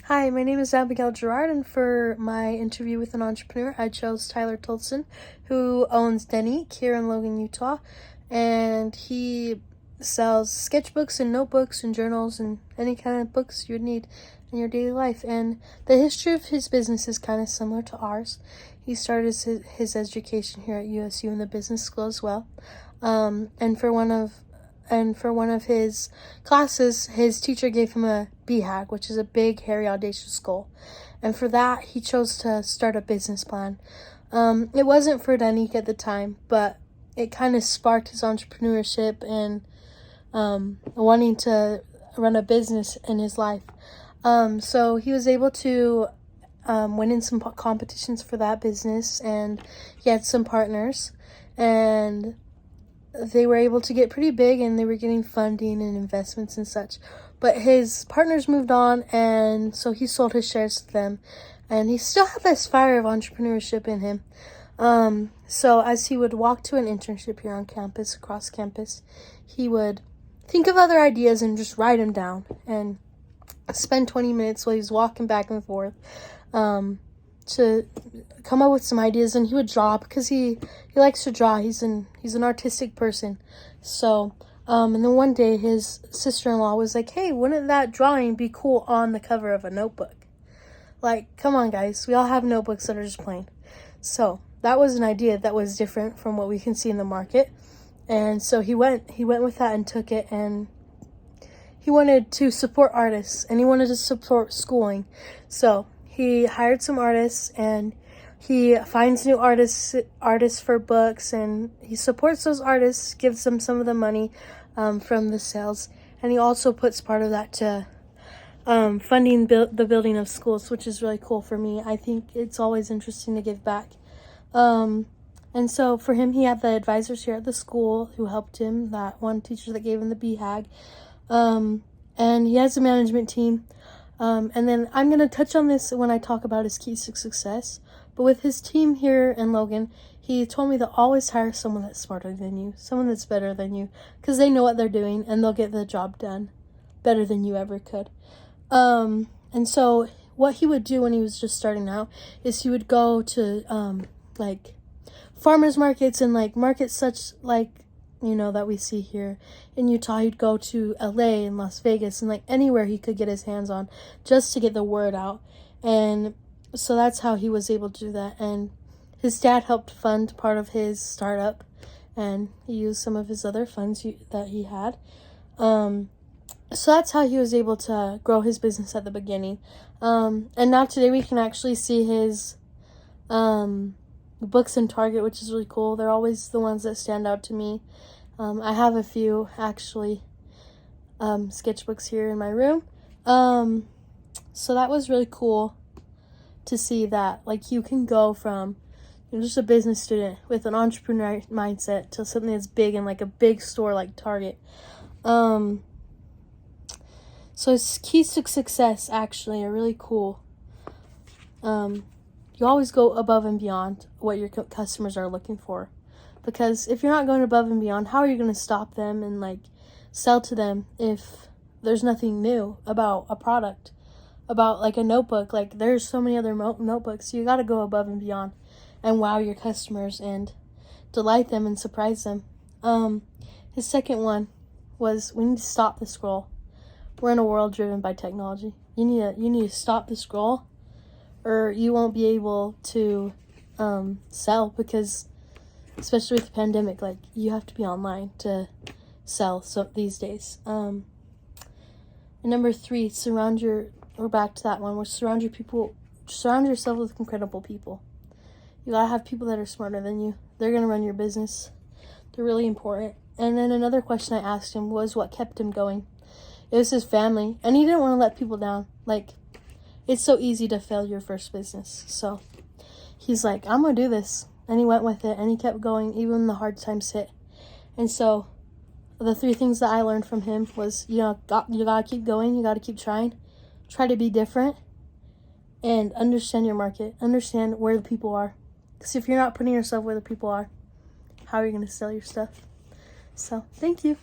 Hi, my name is Abigail Gerard, and for my interview with an entrepreneur, I chose Tyler Tolson, who owns Denique here in Logan, Utah, and he sells sketchbooks and notebooks and journals and any kind of books you would need in your daily life. And the history of his business is kind of similar to ours. He started his education here at USU in the business school as well, and for one of his classes, his teacher gave him a BHAG, which is a big, hairy, audacious goal. And for that, he chose to start a business plan. It wasn't for Denique at the time, but it kind of sparked his entrepreneurship and wanting to run a business in his life. So he was able to win in some competitions for that business, and he had some partners, and they were able to get pretty big, and they were getting funding and investments and such. But his partners moved on, and so he sold his shares to them. And he still had this fire of entrepreneurship in him. So as he would walk to an internship here on campus, across campus, he would think of other ideas and just write them down and spend 20 minutes while he's walking back and forth to come up with some ideas. And he would draw because he likes to draw. He's an artistic person. So and then one day his sister-in-law was like, "Hey, wouldn't that drawing be cool on the cover of a notebook?" Like, come on, guys, we all have notebooks that are just plain. So that was an idea that was different from what we can see in the market. And so he went with that and took it, and he wanted to support artists, and he wanted to support schooling. So he hired some artists, and he finds new artists for books, and he supports those artists, gives them some of the money from the sales, and he also puts part of that to funding the building of schools, which is really cool for me. I think it's always interesting to give back. And so for him, he had the advisors here at the school who helped him, that one teacher that gave him the BHAG, and he has a management team. And then I'm going to touch on this when I talk about his keys to success. But with his team here in Logan, he told me to always hire someone that's smarter than you, someone that's better than you, because they know what they're doing and they'll get the job done better than you ever could. And so what he would do when he was just starting out is he would go to like farmers markets and like markets such like, that we see here in Utah. He'd go to LA and Las Vegas and like anywhere he could get his hands on just to get the word out. And so that's how he was able to do that. And his dad helped fund part of his startup, and he used some of his other funds that he had. So that's how he was able to grow his business at the beginning. And now today we can actually see his books in Target, which is really cool. They're always the ones that stand out to me. I have a few actually sketchbooks here in my room. So that was really cool to see that like you can go from just a business student with an entrepreneur mindset to something that's big and like a big store like Target. So his keys to success actually are really cool. You always go above and beyond what your customers are looking for. Because if you're not going above and beyond, how are you going to stop them and like sell to them if there's nothing new about a product, about like a notebook? Like there's so many other notebooks. So you got to go above and beyond and wow your customers and delight them and surprise them. His second one was, we need to stop the scroll. We're in a world driven by technology. You need to stop the scroll, or you won't be able to sell, because especially with the pandemic, like you have to be online to sell these days. And number 3, we're back to that one, where surround yourself with incredible people. You gotta have people that are smarter than you. They're gonna run your business. They're really important. And then another question I asked him was what kept him going. It was his family, and he didn't want to let people down. Like, it's so easy to fail your first business. So he's like, I'm going to do this. And he went with it, and he kept going even when the hard times hit. And so the 3 things that I learned from him was, you got to keep going. You got to keep trying. Try to be different and understand your market. Understand where the people are. Because if you're not putting yourself where the people are, how are you going to sell your stuff? So thank you.